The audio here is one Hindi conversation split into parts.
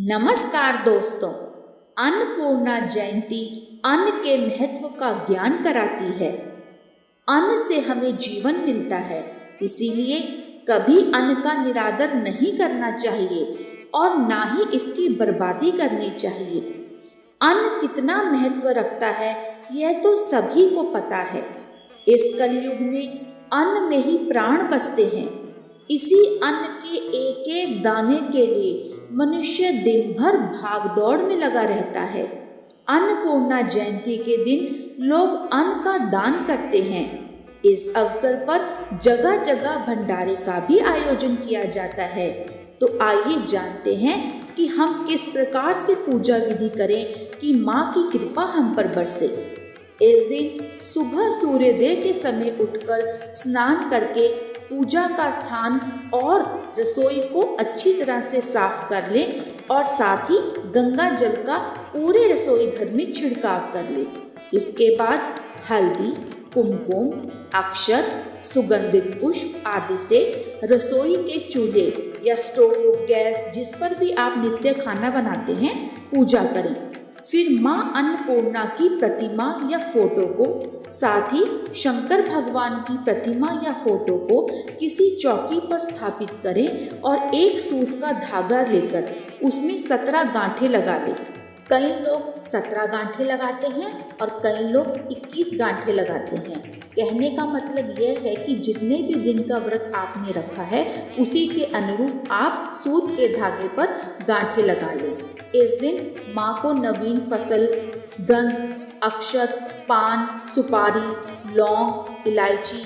नमस्कार दोस्तों। अन्नपूर्णा जयंती अन्न के महत्व का ज्ञान कराती है। अन्न से हमें जीवन मिलता है, इसीलिए कभी अन्न का निरादर नहीं करना चाहिए और ना ही इसकी बर्बादी करनी चाहिए। अन्न कितना महत्व रखता है यह तो सभी को पता है। इस कलयुग में अन्न में ही प्राण बसते हैं। इसी अन्न के एक एक दाने के लिए मनुष्य दिन भर भाग दौड़ में लगा रहता है। अन्नपूर्णा जयंती के दिन लोग अन्न का दान करते हैं। इस अवसर पर जगह जगह भंडारे का भी आयोजन किया जाता है। तो आइए जानते हैं कि हम किस प्रकार से पूजा विधि करें कि माँ की कृपा हम पर बरसे। इस दिन सुबह सूर्योदय के समय उठकर स्नान करके पूजा का स्थान और रसोई को अच्छी तरह से साफ कर लें और साथ ही गंगा जल का पूरे रसोई घर में छिड़काव कर लें। इसके बाद हल्दी, कुमकुम, अक्षत, सुगंधित पुष्प आदि से रसोई के चूल्हे या स्टोव, गैस जिस पर भी आप नित्य खाना बनाते हैं पूजा करें। फिर माँ अन्नपूर्णा की प्रतिमा या फोटो को, साथ ही शंकर भगवान की प्रतिमा या फोटो को किसी चौकी पर स्थापित करें और एक सूत का धागा लेकर उसमें 17 गांठें लगा लें। कई लोग 17 गांठें लगाते हैं और कई लोग 21 गांठें लगाते हैं। कहने का मतलब यह है कि जितने भी दिन का व्रत आपने रखा है उसी के अनुरूप आप सूत के धागे पर गांठें लगा लें। इस दिन माँ को नवीन फसल, गंध, अक्षत, पान, सुपारी, लौंग, इलायची,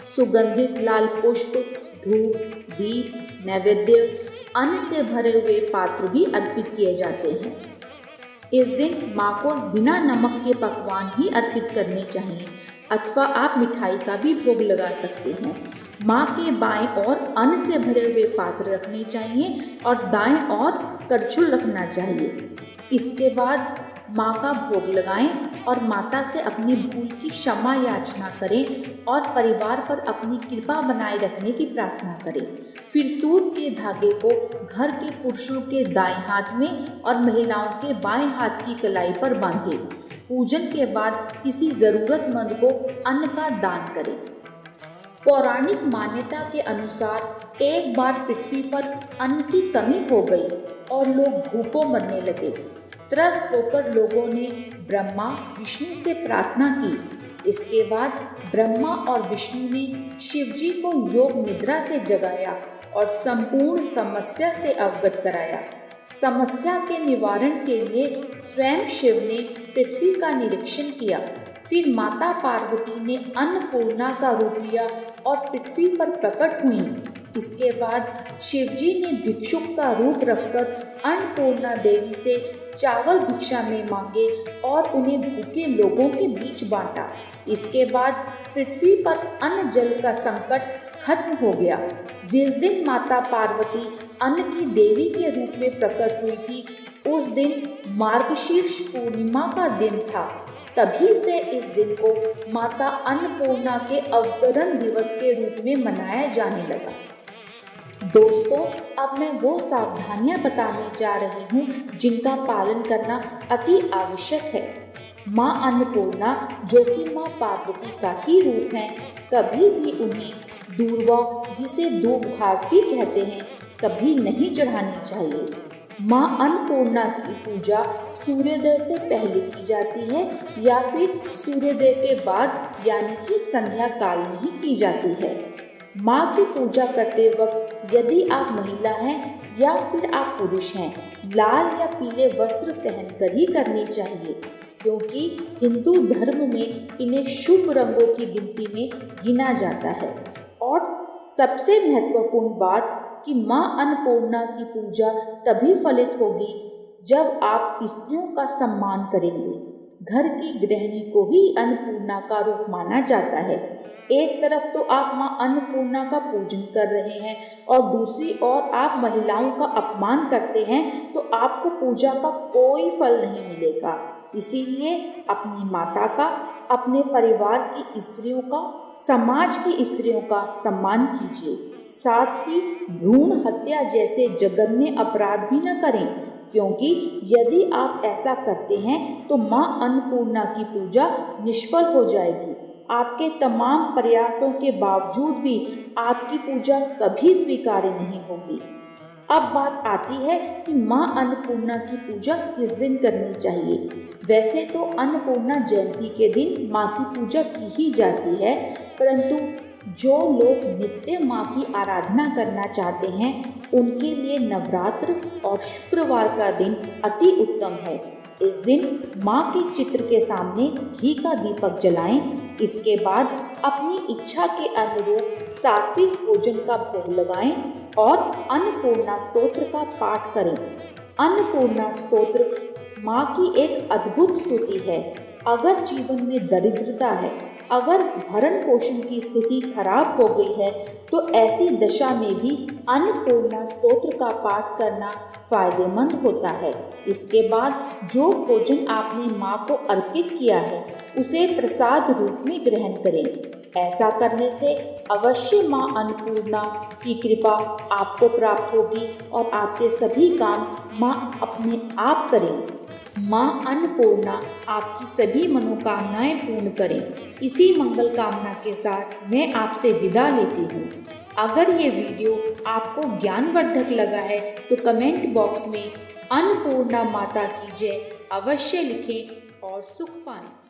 सुगंधित लाल पुष्प, धूप, दीप, नैवेद्य, अन्न से भरे हुए पात्र भी अर्पित किए जाते हैं। इस दिन माँ को बिना नमक के पकवान ही अर्पित करने चाहिए अथवा आप मिठाई का भी भोग लगा सकते हैं। माँ के बाएं ओर अन्न से भरे हुए पात्र रखने चाहिए और दाएं ओर करछुल रखना चाहिए। इसके बाद माँ का भोग लगाएं और माता से अपनी भूल की क्षमा याचना करें और परिवार पर अपनी कृपा बनाए रखने की प्रार्थना करें। फिर सूत के धागे को घर के पुरुषों के दाएं हाथ में और महिलाओं के बाएं हाथ की कलाई पर बांधें। पूजन के बाद किसी जरूरतमंद को अन्न का दान करें। पौराणिक मान्यता के अनुसार एक बार पृथ्वी पर अन्न की कमी हो गई और लोग भूखों मरने लगे। त्रस्त होकर लोगों ने ब्रह्मा विष्णु से प्रार्थना की। इसके बाद ब्रह्मा और विष्णु ने शिव जी को योग निद्रा से जगाया और संपूर्ण समस्या से अवगत कराया। समस्या के निवारण के लिए स्वयं शिव ने पृथ्वी का निरीक्षण किया। फिर माता पार्वती ने अन्नपूर्णा का रूप लिया और पृथ्वी पर प्रकट हुई। इसके बाद शिवजी ने भिक्षुक का रूप रखकर अन्नपूर्णा देवी से चावल भिक्षा में मांगे और उन्हें भूखे लोगों के बीच बांटा। इसके बाद पृथ्वी पर अन्न जल का संकट खत्म हो गया। जिस दिन माता पार्वती अन्न की देवी के रूप में प्रकट हुई थी उस दिन मार्गशीर्ष पूर्णिमा का दिन था। तभी से इस दिन को माता अन्नपूर्णा के अवतरण दिवस के रूप में मनाया जाने लगा। दोस्तों, अब मैं वो सावधानियां बताने जा रही हूँ जिनका पालन करना अति आवश्यक है। माँ अन्नपूर्णा जो कि माँ पार्वती का ही रूप है, कभी भी उन्हें दूर्वा, जिसे दूब घास भी कहते हैं, कभी नहीं चढ़ानी चाहिए। माँ अन्नपूर्णा की पूजा सूर्योदय से पहले की जाती है या फिर सूर्योदय के बाद यानी कि संध्या काल में ही की जाती है। माँ की पूजा करते वक्त यदि आप महिला हैं या फिर आप पुरुष हैं, लाल या पीले वस्त्र पहनकर ही करनी चाहिए, क्योंकि हिंदू धर्म में इन्हें शुभ रंगों की गिनती में गिना जाता है। और सबसे महत्वपूर्ण बात कि माँ अन्नपूर्णा की पूजा तभी फलित होगी जब आप स्त्रियों का सम्मान करेंगे। घर की गृहिणी को ही अन्नपूर्णा का रूप माना जाता है। एक तरफ तो आप माँ अन्नपूर्णा का पूजन कर रहे हैं और दूसरी ओर आप महिलाओं का अपमान करते हैं, तो आपको पूजा का कोई फल नहीं मिलेगा। इसीलिए अपनी माता का, अपने परिवार की स्त्रियों का, समाज की स्त्रियों का सम्मान कीजिए। साथ ही भ्रूण हत्या जैसे जघन्य अपराध भी न करें, क्योंकि यदि आप ऐसा करते हैं तो माँ अन्नपूर्णा की पूजा निष्फल हो जाएगी। आपके तमाम प्रयासों के बावजूद भी आपकी पूजा कभी स्वीकार्य नहीं होगी। अब बात आती है कि माँ अन्नपूर्णा की पूजा किस दिन करनी चाहिए। वैसे तो अन्नपूर्णा जयंती के दिन माँ की पूजा की ही जाती है, परंतु जो लोग नित्य माँ की आराधना करना चाहते हैं उनके लिए नवरात्र और शुक्रवार का दिन अति उत्तम है। इस दिन माँ के चित्र के सामने घी का दीपक जलाएं। इसके बाद अपनी इच्छा के अनुरूप सात्विक भोजन का भोग लगाएं और अन्नपूर्णा स्तोत्र का पाठ करें। अन्नपूर्णा स्तोत्र माँ की एक अद्भुत स्तुति है। अगर जीवन में दरिद्रता है, अगर भरण पोषण की स्थिति खराब हो गई है, तो ऐसी दशा में भी अन्नपूर्णा स्तोत्र का पाठ करना फायदेमंद होता है। इसके बाद जो भोजन आपने माँ को अर्पित किया है उसे प्रसाद रूप में ग्रहण करें। ऐसा करने से अवश्य माँ अन्नपूर्णा की कृपा आपको प्राप्त होगी और आपके सभी काम माँ अपने आप करेंगी। माँ अन्नपूर्णा आपकी सभी मनोकामनाएं पूर्ण करें। इसी मंगल कामना के साथ मैं आपसे विदा लेती हूँ। अगर ये वीडियो आपको ज्ञानवर्धक लगा है तो कमेंट बॉक्स में अन्नपूर्णा माता की जय अवश्य लिखें और सुख पाएं।